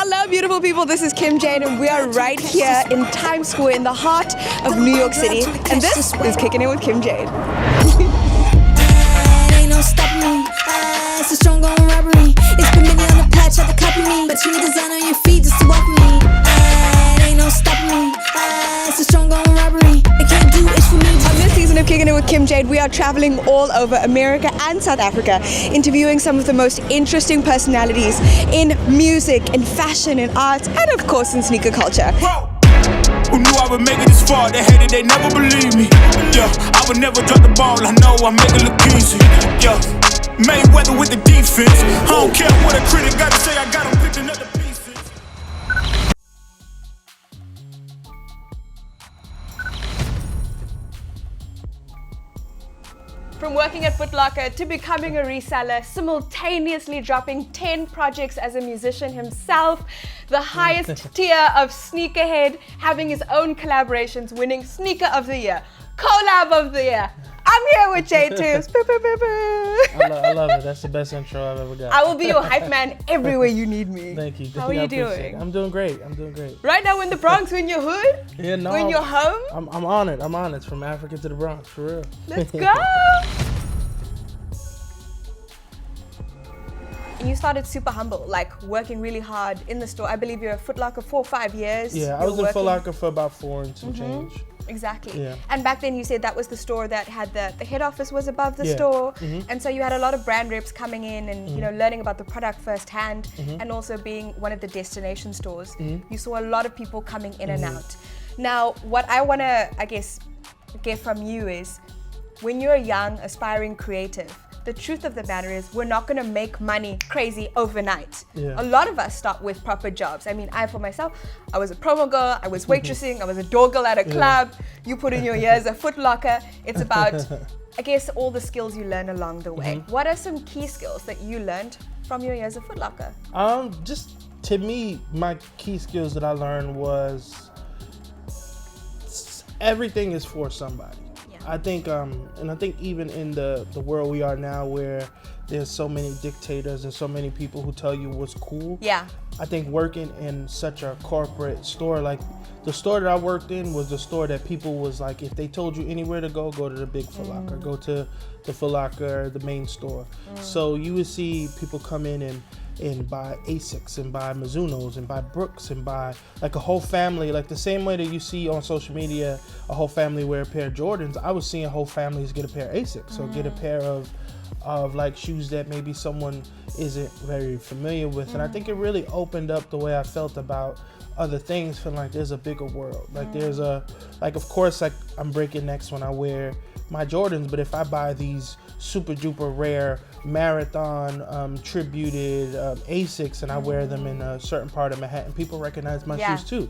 Hello, beautiful people. This is Kim Jayde, and we are right here in Times Square in the heart of New York City. And this is Kickin' It with Kim Jayde. Ain't no stopping me. It's a strong going robbery. It's been many on the patch, had to copy me. But you need design on your feet just to walk with me. Ain't no stopping me. It's a strong going robbery. They can't do it for me. On this season of Kickin' It with Kim Jayde, we are traveling all over America and South Africa, interviewing some of the most interesting personalities in music, in fashion, in art, and of course in sneaker culture. Who knew I would make it this far? They hated, they never believed me. Yeah, I would never drop the ball. I know I make it look easy. Yeah, Mayweather with the defense. I don't care what a critic got to say. I got them picking up the pieces. From working at Footlocker to becoming a reseller, simultaneously dropping 10 projects as a musician himself, the highest tier of sneakerhead, having his own collaborations, winning Sneaker of the Year, Collab of the Year. I'm here with Jayde too. I love it. That's the best intro I've ever got. I will be your hype man everywhere you need me. Thank you. How are you doing? I'm doing great. Right now in the Bronx, in your hood? Yeah, no. In your home? I'm on it. I'm on it. From Africa to the Bronx, for real. Let's go. You started super humble, like working really hard in the store. I believe you're at Footlocker 4 or 5 years. Yeah, I was in Footlocker for about 4 and some change. Exactly. Yeah. And back then you said that was the store that had the head office was above the store. And so you had a lot of brand reps coming in and you know learning about the product firsthand and also being one of the destination stores. You saw a lot of people coming in and out. Now, what I want to, I guess, get from you is when you're a young, aspiring creative, the truth of the matter is we're not going to make money crazy overnight. Yeah. A lot of us start with proper jobs. I mean, for myself, I was a promo girl, I was waitressing, I was a door girl at a club. You put in your years at Footlocker. It's about, I guess, all the skills you learn along the way. What are some key skills that you learned from your years at Footlocker? Just to me, my key skills that I learned was everything is for somebody. I think, and I think even in the world we are now where there's so many dictators and so many people who tell you what's cool. Yeah. I think working in such a corporate store, like the store that I worked in was the store that people was like, if they told you anywhere to go to the big Footlocker, go to the Footlocker, the main store. So you would see people come in and buy Asics and buy Mizunos and buy Brooks and buy like a whole family, like the same way that you see on social media a whole family wear a pair of Jordans. I was seeing whole families get a pair of Asics or get a pair of like shoes that maybe someone isn't very familiar with. And I think it really opened up the way I felt about other things, feeling like there's a bigger world. Like there's a, like of course like I'm breaking necks when I wear my Jordans, but if I buy these super duper rare marathon tributed Asics and I wear them in a certain part of Manhattan, people recognize my shoes too.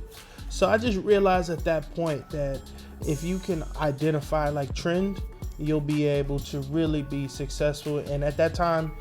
So I just realized at that point that if you can identify like trend, you'll be able to really be successful. And at that time,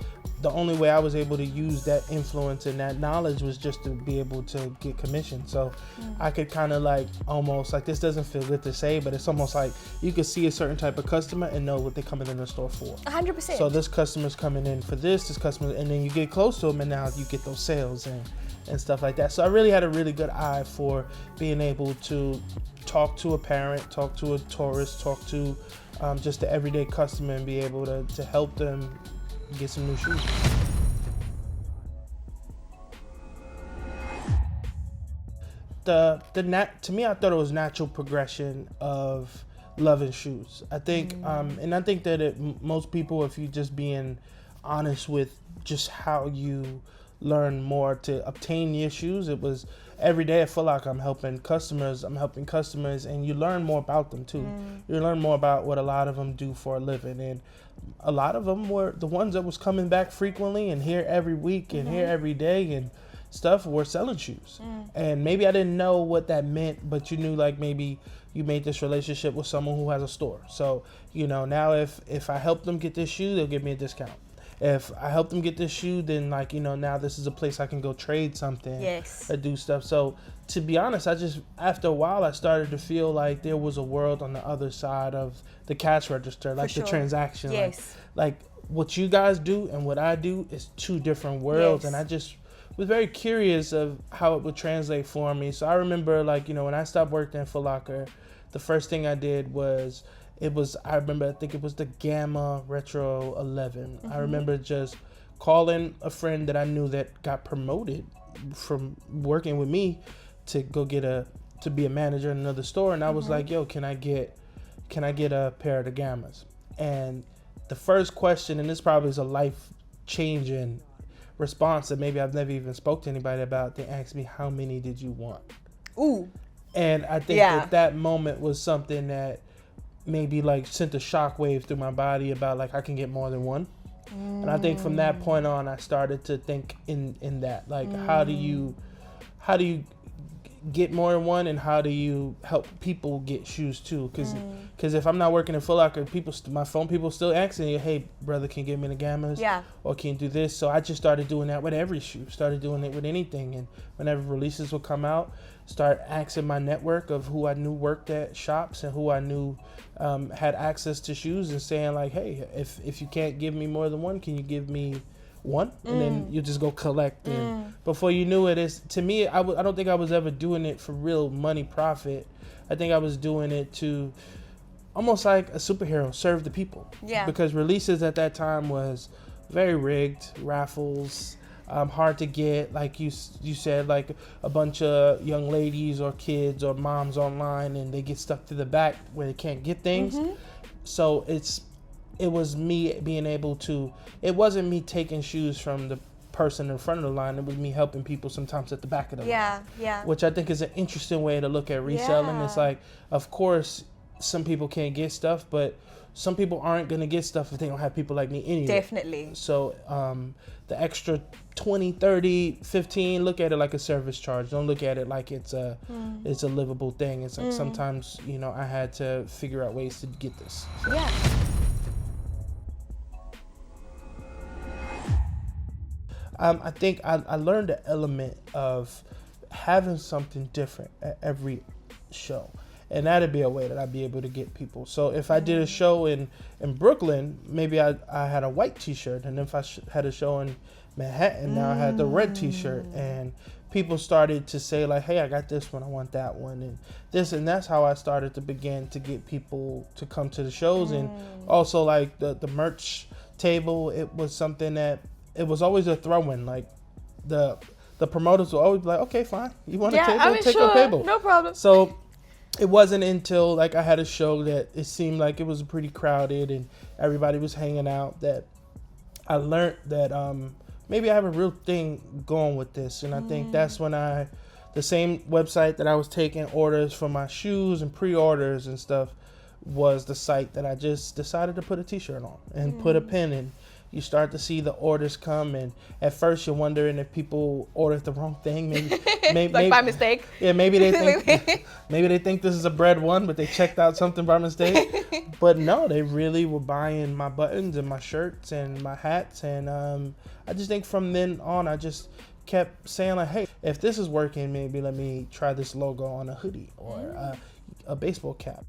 the only way I was able to use that influence and that knowledge was just to be able to get commission. So I could kind of like almost like, this doesn't feel good to say, but it's almost like you could see a certain type of customer and know what they're coming in the store for. 100%. So this customer's coming in for this customer, and then you get close to them and now you get those sales and stuff like that. So I really had a really good eye for being able to talk to a parent, talk to a tourist, talk to just the everyday customer and be able to help them get some new shoes. To me, I thought it was natural progression of loving shoes. I think, and I think that most people, if you just being honest with just how you learn more to obtain your shoes, it was every day I feel like I'm helping customers, and you learn more about them too. You learn more about what a lot of them do for a living, and a lot of them were the ones that was coming back frequently and here every week and here every day and stuff were selling shoes. And maybe I didn't know what that meant, but you knew like maybe you made this relationship with someone who has a store. So, you know, now if I help them get this shoe, they'll give me a discount. If I help them get this shoe, then like, you know, now this is a place I can go trade something or do stuff. So to be honest, after a while, I started to feel like there was a world on the other side of the cash register, like the transaction. Like what you guys do and what I do is two different worlds. And I just was very curious of how it would translate for me. So I remember, like, you know, when I stopped working at Foot Locker, the first thing I did was, I think it was the Gamma Retro 11. I remember just calling a friend that I knew that got promoted from working with me to go to be a manager in another store. And I was like, yo, can I get a pair of the Gammas? And the first question, and this probably is a life-changing response that maybe I've never even spoke to anybody about, they asked me, how many did you want? Ooh. And I think that moment was something that maybe like sent a shockwave through my body about like, I can get more than one. And I think from that point on, I started to think in that, like, how do you get more than one, and how do you help people get shoes too? Because if I'm not working in Foot Locker, my phone people still asking you, hey brother, can you get me the Gammas? Yeah. Or can you do this? So I just started doing that with every shoe. Started doing it with anything, and whenever releases would come out, start asking my network of who I knew worked at shops and who I knew had access to shoes, and saying like, hey, if you can't give me more than one, can you give me one? And then you just go collect. And before you knew it, to me, I don't think I was ever doing it for real money profit. I think I was doing it to almost like a superhero, serve the people. Yeah. Because releases at that time was very rigged, raffles, hard to get, like you said, like a bunch of young ladies or kids or moms online, and they get stuck to the back where they can't get things. So it was me being able to, it wasn't me taking shoes from the person in front of the line, it was me helping people sometimes at the back of the line. Yeah. Which I think is an interesting way to look at reselling. Yeah. It's like, of course, some people can't get stuff, but some people aren't going to get stuff if they don't have people like me anyway. Definitely. So the extra 20, 30, 15, look at it like a service charge. Don't look at it like it's a livable thing. It's like sometimes, you know, I had to figure out ways to get this. So. Yeah. I think I learned the element of having something different at every show. And that'd be a way that I'd be able to get people. So if I did a show in Brooklyn, maybe I had a white t-shirt. And if I had a show in Manhattan, now I had the red t-shirt. And people started to say like, hey, I got this one, I want that one. And this, and that's how I started to begin to get people to come to the shows. And also like the merch table, it was something that, it was always a throw-in. Like the promoters will always be like, okay, fine. You want a table? Take a table. No problem. So it wasn't until like I had a show that it seemed like it was pretty crowded and everybody was hanging out that I learned that maybe I have a real thing going with this. And I think that's when the same website that I was taking orders for my shoes and pre-orders and stuff was the site that I just decided to put a t-shirt on and put a pin in. You start to see the orders come, and at first you're wondering if people ordered the wrong thing, maybe Like by mistake. Yeah, maybe they think this is a bread one, but they checked out something by mistake. But no, they really were buying my buttons and my shirts and my hats, and I just think from then on I just kept saying like, hey, if this is working, maybe let me try this logo on a hoodie or a baseball cap.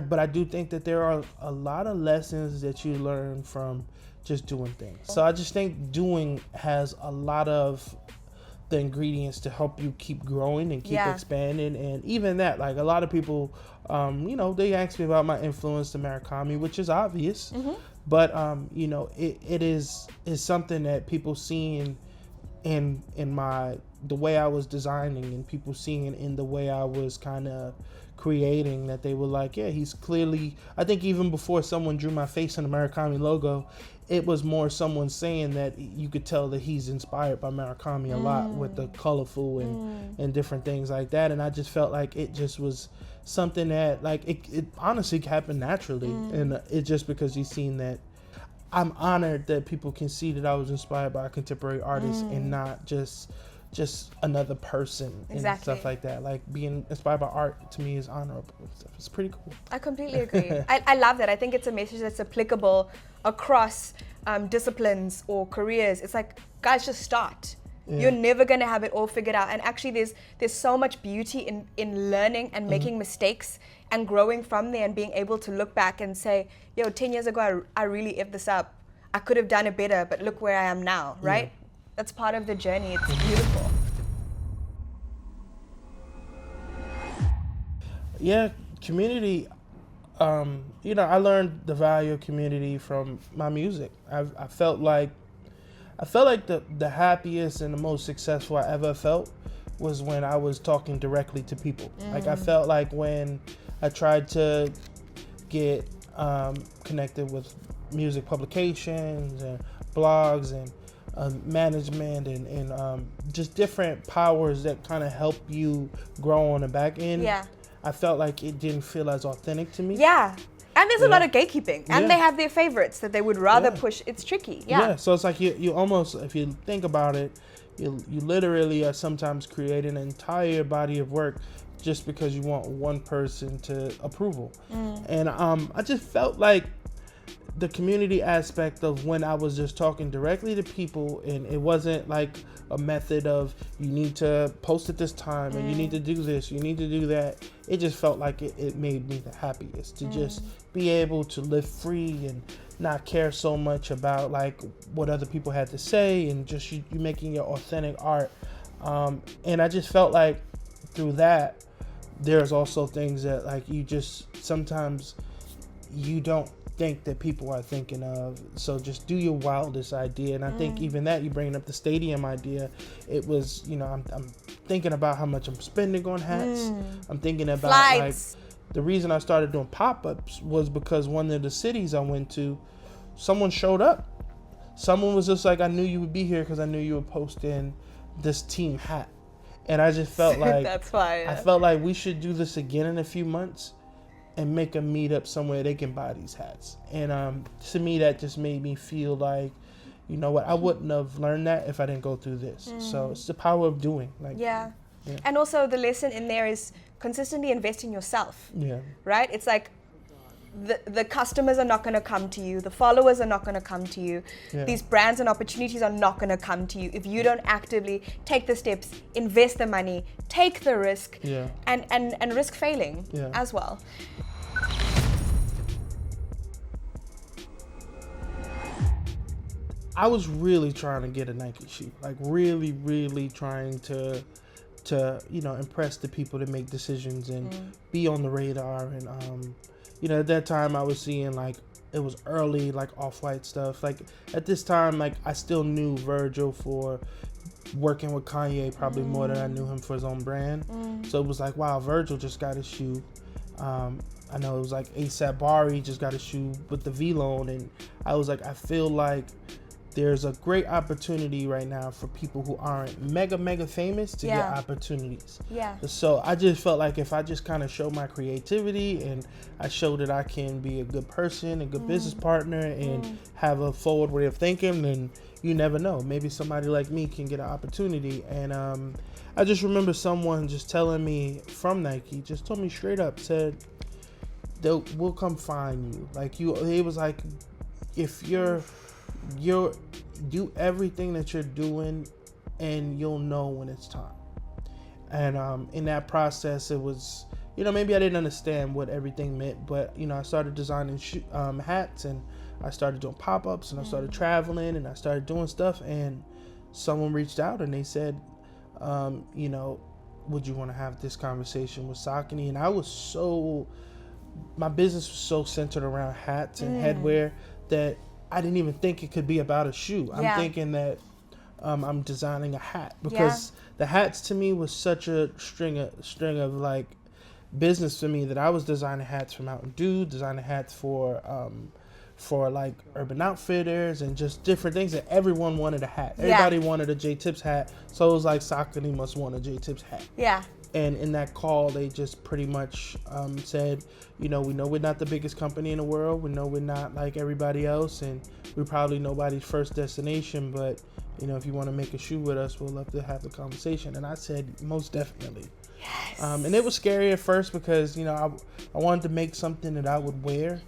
But I do think that there are a lot of lessons that you learn from just doing things. So I just think doing has a lot of the ingredients to help you keep growing and keep expanding. And even that, like a lot of people, they ask me about my influence to Murakami, which is obvious. But, it is something that people seeing in the way I was designing, and people seeing it in the way I was kind of creating, that they were like, yeah, he's clearly, I think even before someone drew my face on the Murakami logo, it was more someone saying that you could tell that he's inspired by Murakami a lot with the colorful and different things like that. And I just felt like it just was something that like it honestly happened naturally. And it's just because he's seen that. I'm honored that people can see that I was inspired by a contemporary artist and not just another person and stuff like that. Like being inspired by art to me is honorable and stuff. It's pretty cool. I completely agree. I love that. I think it's a message that's applicable across disciplines or careers. It's like, guys, just start. Yeah. You're never going to have it all figured out. And actually there's so much beauty in learning and making mistakes and growing from there and being able to look back and say, yo, 10 years ago, I really effed this up. I could have done it better, but look where I am now, right? That's part of the journey. It's beautiful. Yeah, community. You know, I learned the value of community from my music. I felt like the happiest and the most successful I ever felt was when I was talking directly to people. Like, I felt like when I tried to get connected with music publications and blogs and management and just different powers that kind of help you grow on the back end. Yeah. I felt like it didn't feel as authentic to me. Yeah. And there's a lot of gatekeeping. And they have their favorites that they would rather push. It's tricky. Yeah. So it's like you almost, if you think about it, you literally are sometimes creating an entire body of work just because you want one person to approval. And I just felt like the community aspect of when I was just talking directly to people, and it wasn't like a method of you need to post at this time and you need to do this, you need to do that. It just felt like it made me the happiest to just be able to live free and not care so much about like what other people had to say, and just you making your authentic art. And I just felt like through that, there's also things that like you just sometimes you don't think that people are thinking of, so just do your wildest idea. And I think even that, you bringing up the stadium idea, it was, you know, I'm thinking about how much I'm spending on hats. I'm thinking about Flights. like the reason I started doing pop-ups was because one of the cities I went to, someone showed up. Someone was just like, I knew you would be here because I knew you were posting this team hat. And I just felt like That's fire. I felt like we should do this again in a few months and make a meetup somewhere they can buy these hats. And to me, that just made me feel like, you know what, I wouldn't have learned that if I didn't go through this. So it's the power of doing. Like, Yeah. And also the lesson in there is consistently invest in yourself. Yeah. Right? It's like the customers are not going to come to you. The followers are not going to come to you. Yeah. These brands and opportunities are not going to come to you if you don't actively take the steps, invest the money, take the risk, and risk failing as well. I was really trying to get a Nike shoe, like really, really trying to you know, impress the people that make decisions and be on the radar. And you know, at that time I was seeing like it was early like Off-White stuff. Like at this time, like I still knew Virgil for working with Kanye probably more than I knew him for his own brand. So it was like, wow, Virgil just got his shoe. I know it was like ASAP Bari just got a shoe with the V-Lone, and I was like, I feel like there's a great opportunity right now for people who aren't mega famous to get opportunities. So I just felt like if I just kind of show my creativity and I show that I can be a good person, a good business partner, and have a forward way of thinking, then you never know. Maybe somebody like me can get an opportunity. And I just remember someone just telling me from Nike, just told me straight up, said, we'll come find you. Like he was like, if you're do everything that you're doing and you'll know when it's time. And in that process, it was, you know, maybe I didn't understand what everything meant, but you know, I started designing hats, and I started doing pop-ups, and I started traveling, and I started doing stuff, and someone reached out and they said, you know, would you want to have this conversation with Saucony? And I was my business was so centered around hats and headwear that I didn't even think it could be about a shoe. I'm thinking that I'm designing a hat, because the hats to me was such a string of like business for me, that I was designing hats for Mountain Dew, designing hats for like Urban Outfitters, and just different things that everyone wanted a hat. Everybody wanted a J-Tips hat, so it was like Saucony must want a J-Tips hat. And in that call, they just pretty much said, you know, we know we're not the biggest company in the world. We know we're not like everybody else, and we're probably nobody's first destination. But, you know, if you want to make a shoe with us, we'll love to have the conversation. And I said, most definitely. Yes. And it was scary at first because, you know, I wanted to make something that I would wear,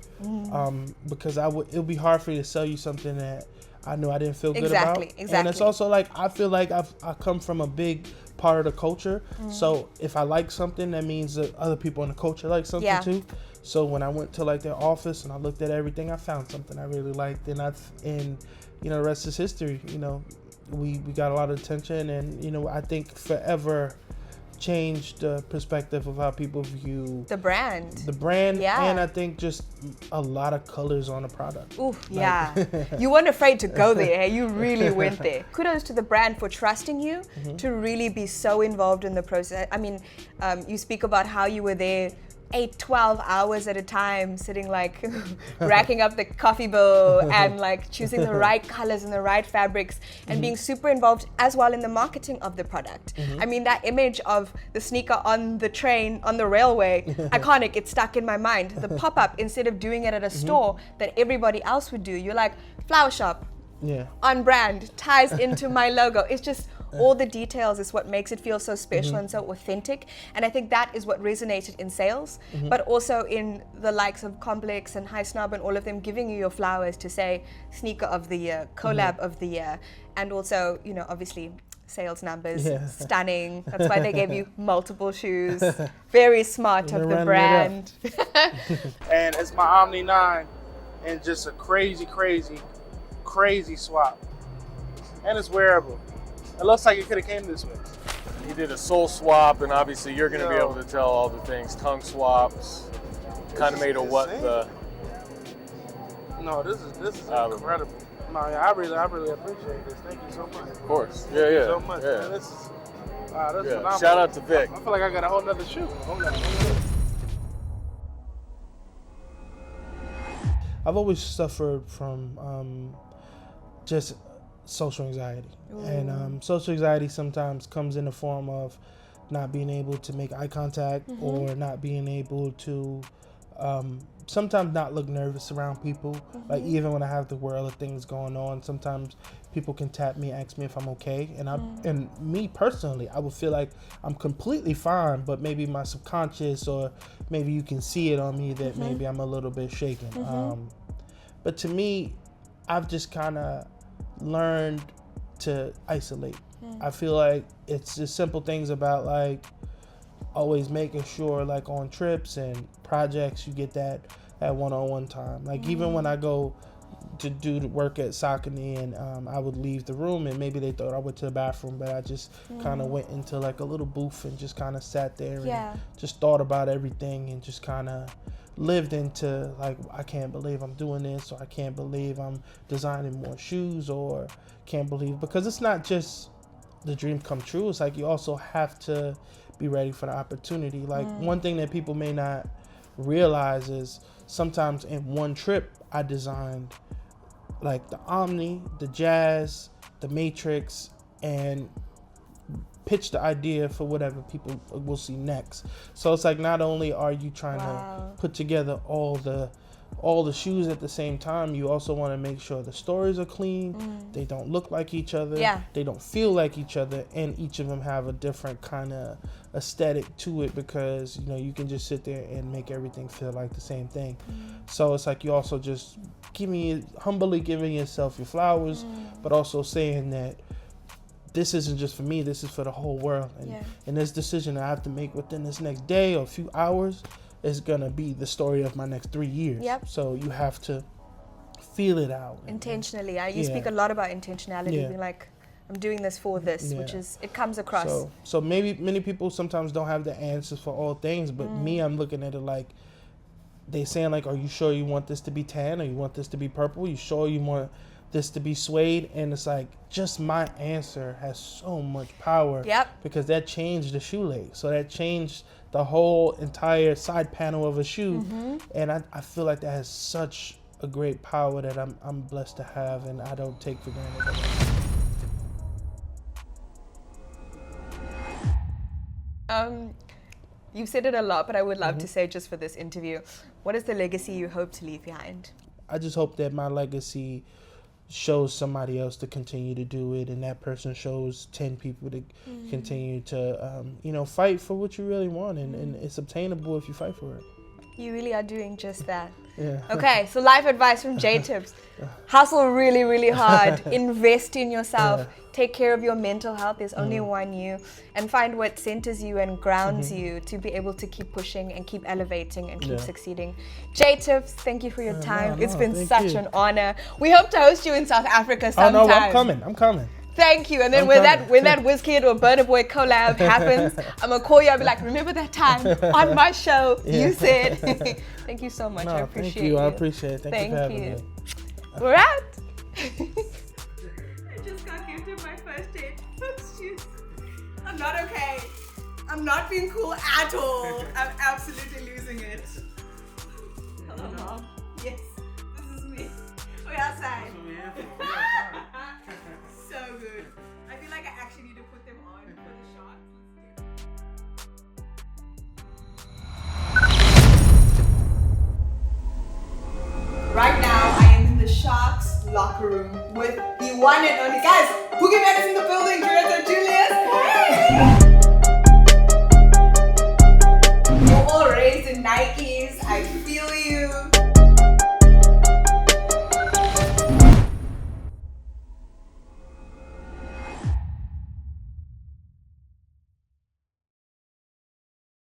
because it would be hard for me to sell you something that I knew I didn't feel good about. Exactly. And it's also like, I feel like I come from a big part of the culture. So if I like something, that means that other people in the culture like something too. So when I went to like their office and I looked at everything, I found something I really liked, and the rest is history. We got a lot of attention, and I think forever changed the perspective of how people view the brand. Yeah. And I think just a lot of colors on the product. Ooh, yeah. You weren't afraid to go there. You really went there. Kudos to the brand for trusting you to really be so involved in the process. I mean, you speak about how you were there 8-12 hours at a time, sitting like racking up the coffee bill and like choosing the right colors and the right fabrics and being super involved as well in the marketing of the product. I mean, that image of the sneaker on the train, on the railway, iconic, it's stuck in my mind. The pop-up, instead of doing it at a store that everybody else would do, you're like, flower shop, on brand, ties into my logo. It's just all the details is what makes it feel so special and so authentic. And I think that is what resonated in sales, but also in the likes of Complex and High Snob and all of them giving you your flowers to say sneaker of the year, collab of the year, and also, obviously sales numbers, stunning. That's why they gave you multiple shoes. Very smart of the brand. And it's my Omni 9 and just a crazy swap. And it's wearable. It looks like it could have came this way. He did a sole swap, and obviously you're going to be able to tell all the things. Tongue swaps, kind of made a what the. No, this is incredible. No, I really appreciate this. Thank you so much. Of course. Thank you so much. Man. This is phenomenal. Shout out to Vic. I feel like I got a whole nother shoe. I've always suffered from just social anxiety. And social anxiety sometimes comes in the form of not being able to make eye contact or not being able to sometimes not look nervous around people. Like even when I have the world of things going on, sometimes people can tap me, ask me if I'm okay, and and me personally, I would feel like I'm completely fine, but maybe my subconscious, or maybe you can see it on me that maybe I'm a little bit shaken. But to me, I've just kind of learned to isolate. I feel like it's just simple things about like always making sure like on trips and projects you get that one-on-one time. Like even when I go to do the work at Saucony and I would leave the room and maybe they thought I went to the bathroom, but I just kind of went into like a little booth and just kind of sat there and just thought about everything and just kind of lived into like, I can't believe I'm doing this, or I can't believe I'm designing more shoes, or can't believe, because it's not just the dream come true, it's like you also have to be ready for the opportunity. Like one thing that people may not realize is sometimes in one trip I designed like the Omni, the Jazz, the Matrix, and pitch the idea for whatever people will see next. So it's like not only are you trying to put together all the shoes at the same time, you also want to make sure the stories are clean, they don't look like each other, they don't feel like each other, and each of them have a different kind of aesthetic to it, because you can just sit there and make everything feel like the same thing. So it's like you also just humbly giving yourself your flowers, but also saying that this isn't just for me, this is for the whole world. And this decision I have to make within this next day or a few hours is gonna be the story of my next 3 years. So you have to feel it out intentionally. You speak a lot about intentionality, being like, I'm doing this for this, which is, it comes across. So maybe many people sometimes don't have the answers for all things, but me, I'm looking at it like, they saying like, are you sure you want this to be tan, or you want this to be purple? You sure you want this to be suede? And it's like, just my answer has so much power, because that changed the shoelace, so that changed the whole entire side panel of a shoe. And I feel like that has such a great power that I'm blessed to have, and I don't take for granted. You've said it a lot, but I would love to say, just for this interview, what is the legacy you hope to leave behind? I just hope that my legacy shows somebody else to continue to do it, and that person shows 10 people to continue to fight for what you really want, and it's obtainable if you fight for it. You really are doing just that. Yeah. Okay, so life advice from J Tips. Hustle really, really hard. Invest in yourself. Take care of your mental health. There's only one you. And find what centers you and grounds you to be able to keep pushing and keep elevating and keep succeeding. J Tips, thank you for your time. It's been such an honor. We hope to host you in South Africa sometime. Oh no, I'm coming. Thank you. And then when that WizKid or Burna Boy collab happens, I'm gonna call you. I'll be like, remember that time on my show you said. Thank you so much. I appreciate thank you. I appreciate it. Thank you for having me. We're out. I just got gifted my first date. I'm not okay. I'm not being cool at all. I'm absolutely losing it. Hello, Mom. Yes, this is me. We're outside. So good. I feel like I actually need to put them on for the shot. Right now, I am in the Sharks locker room with the one and only guys.